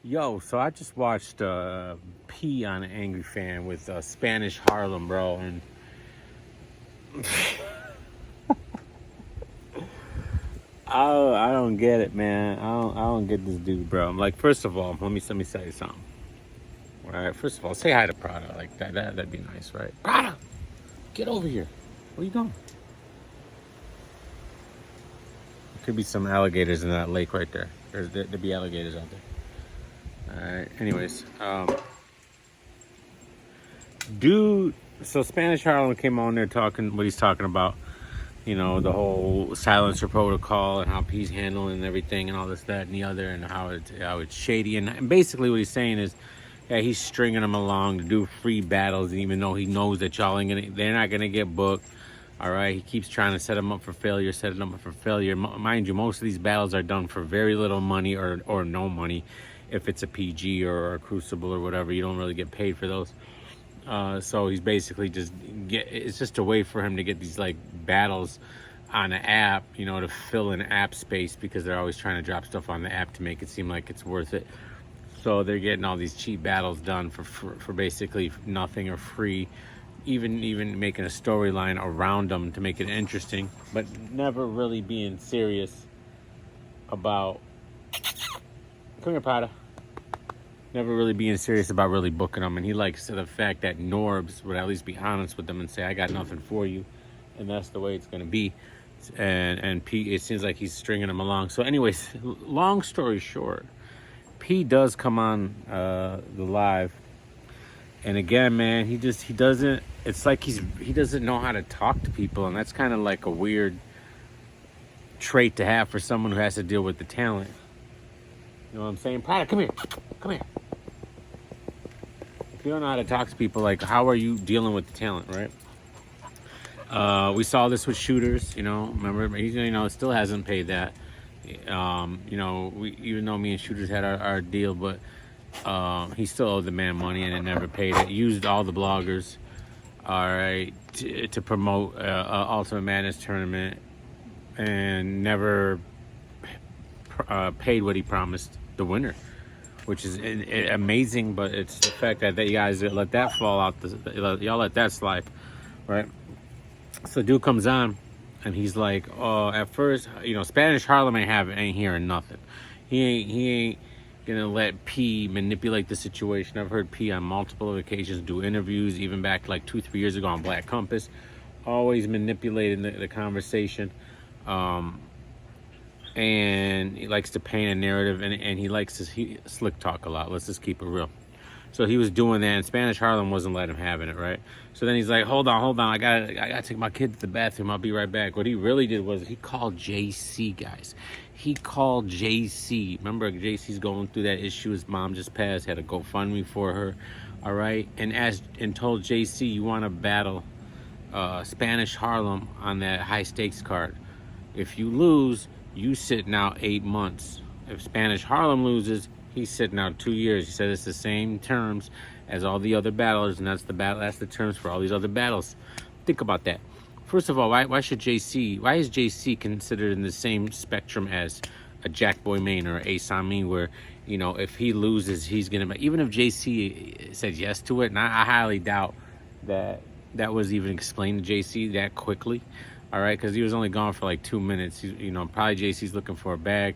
Yo, so I just watched P on an Angry Fan with Spanish Harlem, bro, and I don't get it, man. I don't get this dude, bro. I'm like, first of all, let me tell you something. All right, first of all, say hi to Prada, like that'd be nice, right? Prada, get over here. Where you going? There could be some alligators in that lake right there. There'd be alligators out there. All right. Anyways, dude. So Spanish Harlem came on there talking what he's talking about. You know, the whole silencer protocol and how he's handling everything and all this, that, and the other, and how it's shady. And basically, what he's saying is, yeah, he's stringing them along to do free battles, even though he knows that they're not gonna get booked. All right, he keeps trying to set them up for failure, set them up for failure. Mind you, most of these battles are done for very little money or no money. If it's a PG or a Crucible or whatever, you don't really get paid for those. So he's basically it's just a way for him to get these like battles on an app, you know, to fill in app space, because they're always trying to drop stuff on the app to make it seem like it's worth it. So they're getting all these cheap battles done for basically nothing or free, even making a storyline around them to make it interesting, but never really being serious about. Come here, Potter. Never really being serious about really booking them. And he likes the fact that Norbs would at least be honest with them and say, I got nothing for you. And that's the way it's going to be. And P, it seems like he's stringing them along. So anyways, long story short, P does come on the live. And again, man, he doesn't, it's like he doesn't know how to talk to people. And that's kind of like a weird trait to have for someone who has to deal with the talent. You know what I'm saying? Prada, come here. Come here. If you don't know how to talk to people, like, how are you dealing with the talent, right? We saw this with Shooters, you know. Remember, still hasn't paid that. Even though me and Shooters had our deal, but he still owed the man money and it never paid it. Used all the bloggers, all right, to promote Ultimate Madness tournament, and never paid what he promised the winner, which is amazing. But it's the fact that you guys let that fall out. Y'all let that slide, right? So dude comes on, and he's like, "Oh, at first, Spanish Harlem ain't hearing nothing. He ain't gonna let P manipulate the situation." I've heard P on multiple occasions do interviews, even back like 2-3 years ago on Black Compass, always manipulating the conversation. And he likes to paint a narrative, and he likes to slick talk a lot. Let's just keep it real. So he was doing that, and Spanish Harlem wasn't letting him having it, right? So then he's like, hold on, I gotta take my kid to the bathroom. I'll be right back. What he really did was he called JC, guys. He called JC. Remember, JC's going through that issue. His mom just passed, had a GoFundMe for her, all right? And told JC, you want to battle Spanish Harlem on that high stakes card. If you lose, you sitting out 8 months. If Spanish Harlem loses, he's sitting out 2 years. He said it's the same terms as all the other battlers, and that's the terms for all these other battles. Think about that. First of all, why is JC considered in the same spectrum as a Jack Boy Main or Ace Amin, where, if he loses, he's gonna, even if JC said yes to it, and I highly doubt that was even explained to JC that quickly. All right, because he was only gone for like 2 minutes. Probably JC's looking for a bag.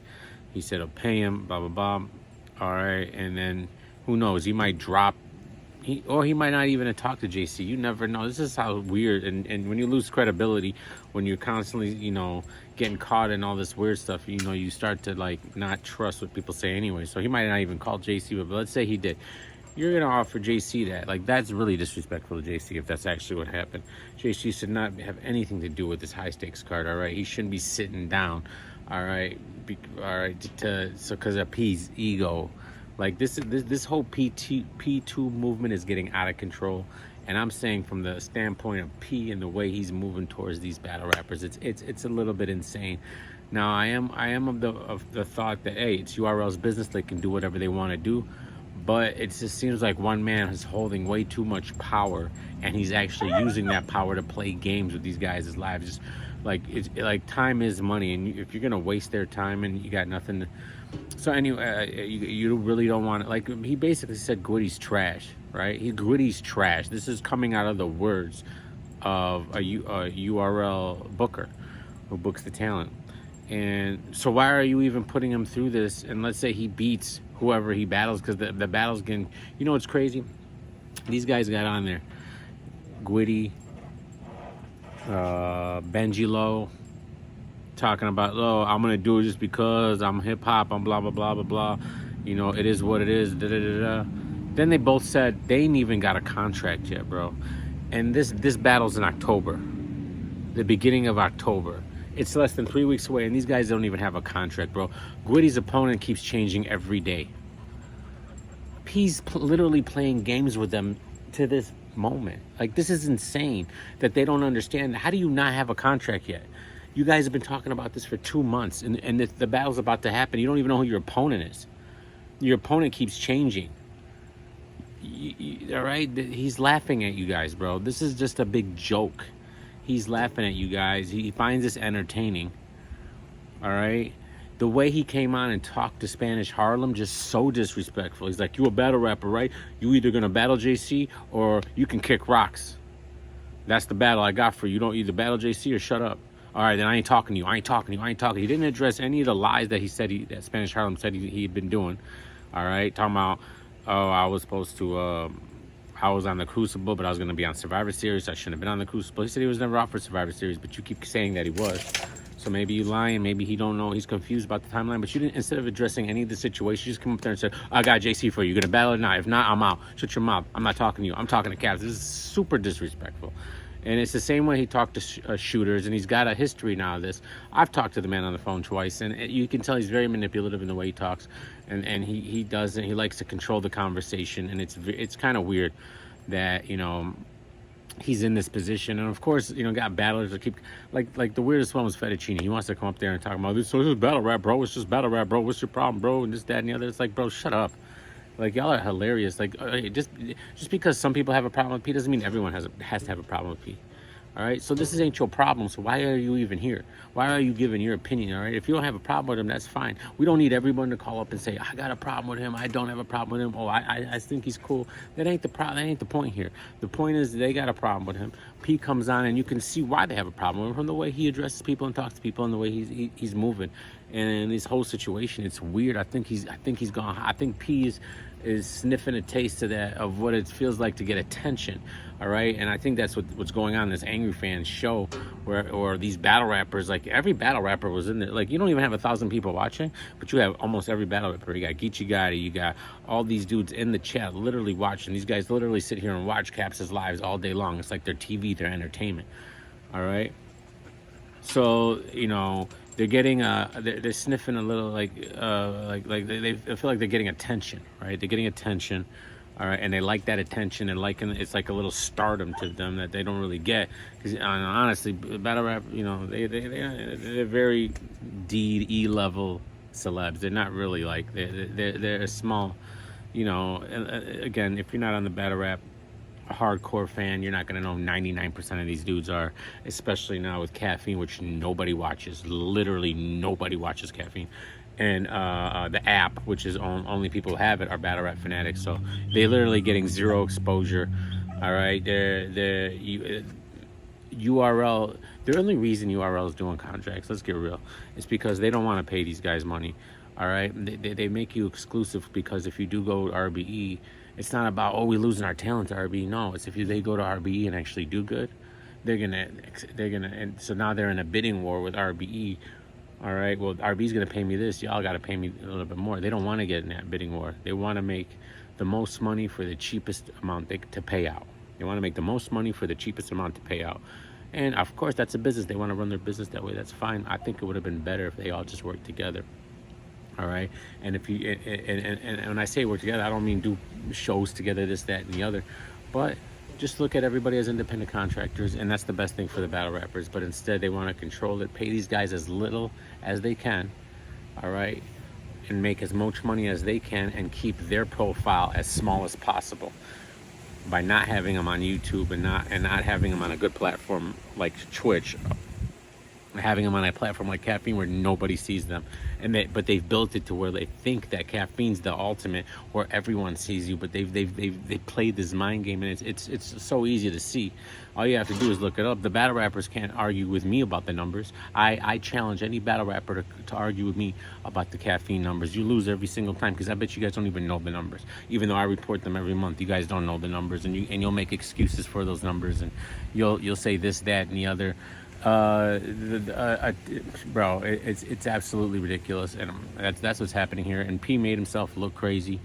He said he'll pay him, blah, blah, blah. All right, and then who knows? He might drop, or he might not even talk to JC. You never know. This is how weird. And when you lose credibility, when you're constantly, getting caught in all this weird stuff, you start to like not trust what people say anyway. So he might not even call JC, but let's say he did. You're going to offer JC that. Like, that's really disrespectful to JC if that's actually what happened. JC should not have anything to do with this high-stakes card, all right? He shouldn't be sitting down, all right? Because of P's ego. Like, this whole P2 movement is getting out of control. And I'm saying from the standpoint of P and the way he's moving towards these battle rappers, it's a little bit insane. Now, I am of the thought that, hey, it's URL's business. They can do whatever they want to do. But it just seems like one man is holding way too much power, and he's actually using that power to play games with these guys' lives. Just like it's like time is money, and if you're gonna waste their time and you got nothing to, so anyway, you really don't want it. Like he basically said, Gwitty's trash, right? Gwitty's trash. This is coming out of the words of a URL booker who books the talent. And so why are you even putting him through this? And let's say he beats whoever he battles, because the battle's getting, you know what's crazy? These guys got on there. Gwitty, Benji Low, talking about, oh, I'm going to do it just because I'm hip-hop, I'm blah, blah, blah, blah, blah. You know, it is what it is, da-da-da-da. Then they both said they ain't even got a contract yet, bro. And this battle's in October, the beginning of October. It's less than 3 weeks away, and these guys don't even have a contract, bro. Gwitty's opponent keeps changing every day. P's literally playing games with them to this moment. Like, this is insane that they don't understand. How do you not have a contract yet? You guys have been talking about this for 2 months, and the battle's about to happen. You don't even know who your opponent is. Your opponent keeps changing. All right? He's laughing at you guys, bro. This is just a big joke. He's laughing at you guys. He finds this entertaining. All right? The way he came on and talked to Spanish Harlem, just so disrespectful. He's like, you a battle rapper, right? You either gonna battle JC or you can kick rocks. That's the battle I got for you. You don't either battle JC or shut up. All right, then I ain't talking to you. I ain't talking to you. I ain't talking. He didn't address any of the lies that he said that Spanish Harlem said he had been doing. All right, talking about, oh, I was supposed to, I was on the Crucible, but I was going to be on Survivor Series. I shouldn't have been on the Crucible. He said he was never off for Survivor Series, but you keep saying that he was. So maybe you lying. Maybe he don't know. He's confused about the timeline. But you didn't, instead of addressing any of the situation, you just come up there and said, I got JC for you. You going to battle or not? If not, I'm out. Shut your mouth. I'm not talking to you. I'm talking to Cavs. This is super disrespectful. And it's the same way he talked to shooters, and he's got a history now of this. I've talked to the man on the phone twice, and you can tell he's very manipulative in the way he talks, and he doesn't. He likes to control the conversation, and it's kind of weird that, you know, he's in this position. And of course, you know, got battlers that keep, like the weirdest one was Fettuccine. He wants to come up there and talk about this. So this is battle rap, bro. It's just battle rap, bro. What's your problem, bro? And this, that, and the other. It's like, bro, shut up. Like, y'all are hilarious. Like, just because some people have a problem with P doesn't mean everyone has to have a problem with P. All right? So this ain't your problem. So why are you even here? Why are you giving your opinion? All right? If you don't have a problem with him, that's fine. We don't need everyone to call up and say, I got a problem with him. I don't have a problem with him. Oh, I think he's cool. That ain't the problem. That ain't the point here. The point is they got a problem with him. P comes on, and you can see why they have a problem with him from the way he addresses people and talks to people and the way he's moving. And this whole situation, it's weird. I think he's gone. I think P is sniffing a taste of what it feels like to get attention. All right, and I think that's what's going on in this Angry Fans show, or these battle rappers. Like, every battle rapper was in there. Like, you don't even have 1,000 people watching, but you have almost every battle rapper. You got Geechee Gotti, you got all these dudes in the chat literally watching. These guys literally sit here and watch Caps' lives all day long. It's like their TV, their entertainment. All right, so, you know, they're getting they're sniffing a little, like they feel like they're getting attention, right? They're getting attention, all right, and they like that attention, and it's like a little stardom to them that they don't really get. Because honestly, battle rap, you know, they're very E level celebs. They're not really like they're a small, you know. Again, if you're not on the battle rap hardcore fan, you're not going to know 99% of these dudes are, especially now with Caffeine, which nobody watches. Literally nobody watches Caffeine. And the app, which is only people who have it, are battle rap fanatics. So they're literally getting zero exposure. All right, they're URL. The only reason URL is doing contracts, let's get real, is because they don't want to pay these guys money. All right, they make you exclusive, because if you do go to RBE, it's not about, oh, we're losing our talent to RBE. No, it's if they go to RBE and actually do good, they're gonna, and so now they're in a bidding war with RBE. All right, well, RBE's gonna pay me this, y'all gotta pay me a little bit more. They don't want to get in that bidding war. They want to make the most money for the cheapest amount to pay out. They want to make the most money for the cheapest amount to pay out. And of course, that's a business. They want to run their business that way. That's fine. I think it would have been better if they all just worked together. All right, and if you and when I say work together, I don't mean do shows together, this, that, and the other, but just look at everybody as independent contractors, and that's the best thing for the battle rappers. But instead, they want to control it, pay these guys as little as they can. All right, and make as much money as they can and keep their profile as small as possible by not having them on YouTube and not having them on a good platform like Twitch, having them on a platform like Caffeine where nobody sees them, but they've built it to where they think that Caffeine's the ultimate, where everyone sees you. But they've played this mind game, and it's so easy to see. All you have to do is look it up. The battle rappers can't argue with me about the numbers. I challenge any battle rapper to argue with me about the Caffeine numbers. You lose every single time, because I bet you guys don't even know the numbers. Even though I report them every month, you guys don't know the numbers, and you'll make excuses for those numbers, and you'll say this, that, and the other. Bro, it's absolutely ridiculous, and that's what's happening here. And P made himself look crazy,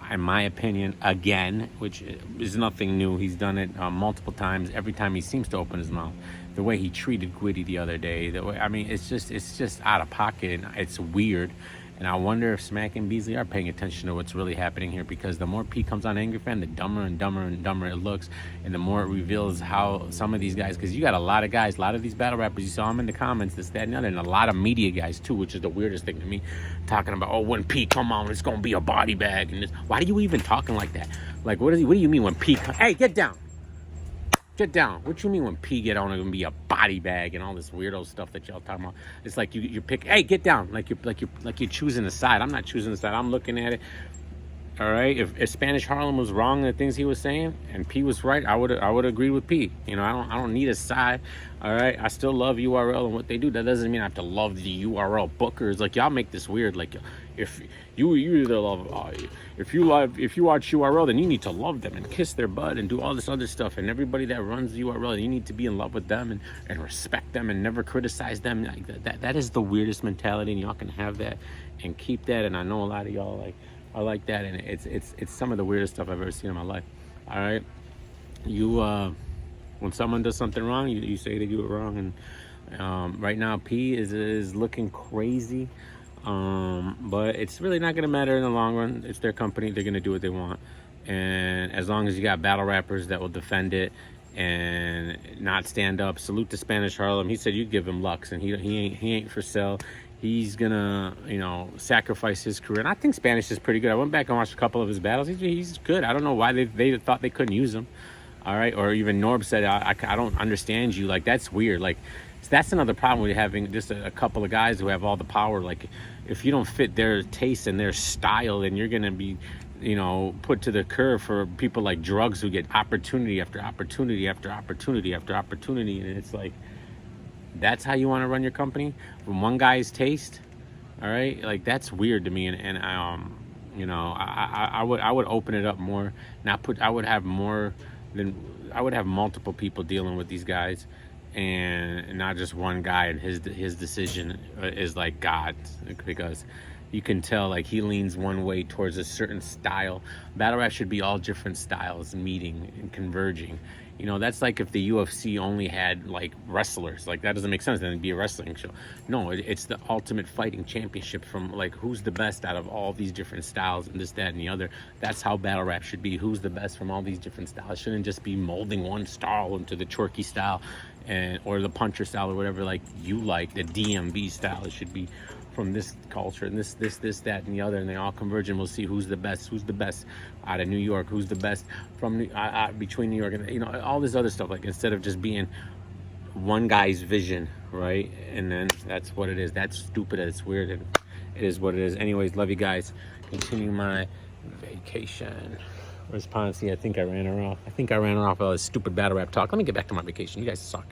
in my opinion, again, which is nothing new. He's done it multiple times. Every time he seems to open his mouth, the way he treated Gwitty the other day, it's just out of pocket, and it's weird. And I wonder if Smack and Beasley are paying attention to what's really happening here, because the more P comes on Angry Fan, the dumber and dumber and dumber it looks, and the more it reveals how some of these guys, because you got a lot of guys, a lot of these battle rappers, you saw them in the comments, this, that, and the other, and a lot of media guys too, which is the weirdest thing to me, talking about, oh, when P come on, it's gonna be a body bag, and this. Why are you even talking like that? Like, what do you mean when P come? Hey, get down. Get down. What you mean when P get on, it's gonna be a body bag and all this weirdo stuff that y'all talking about? It's like you pick. Hey, get down. Like you're choosing a side. I'm not choosing a side. I'm looking at it. All right. If Spanish Harlem was wrong in the things he was saying and P was right, I would agree with P. You know, I don't need a side. All right. I still love URL and what they do. That doesn't mean I have to love the URL bookers. Like, y'all make this weird. Like, if you either love if you watch URL, then you need to love them and kiss their butt and do all this other stuff. And everybody that runs URL, you need to be in love with them and respect them and never criticize them. Like that is the weirdest mentality, and y'all can have that and keep that. And I know a lot of y'all I like that, and it's some of the weirdest stuff I've ever seen in my life. All right, when someone does something wrong, you say they do it wrong, and right now P is looking crazy, but it's really not gonna matter in the long run. It's their company; they're gonna do what they want, and as long as you got battle rappers that will defend it and not stand up. Salute to Spanish Harlem. He said you give him Lux, and he ain't for sale. He's gonna, sacrifice his career. And I think Spanish is pretty good. I went back and watched a couple of his battles. He's good. I don't know why they thought they couldn't use him. All right. Or even Norb said, I don't understand you. Like, that's weird. Like, that's another problem with having just a couple of guys who have all the power. Like, if you don't fit their taste and their style, then you're gonna be, put to the curb for people like Drugs, who get opportunity after opportunity after opportunity after opportunity. And it's like, that's how you want to run your company, from one guy's taste? All right, like, that's weird to me. And I would open it up more. I would have multiple people dealing with these guys, and not just one guy. And his decision is like God, because you can tell, like, he leans one way towards a certain style. Battle rap should be all different styles meeting and converging. That's like if the UFC only had, like, wrestlers. Like, that doesn't make sense. Then it'd be a wrestling show. No, it's the ultimate fighting championship, from, like, who's the best out of all these different styles and this, that, and the other. That's how battle rap should be. Who's the best from all these different styles? It shouldn't just be molding one style into the Chorky style or the puncher style, or whatever, like, you like, the DMV style. It should be from this culture and this, that, and the other, and they all converge, and we'll see who's the best out of New York, who's the best from between New York and all this other stuff. Like, instead of just being one guy's vision, right? And then that's what it is. That's stupid. It's weird, and it is what it is. Anyways, love you guys. Continue my vacation. Where's Ponce? I think I ran her off. All this stupid battle rap talk. Let me get back to my vacation. You guys suck.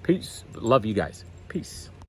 Peace. Love you guys. Peace.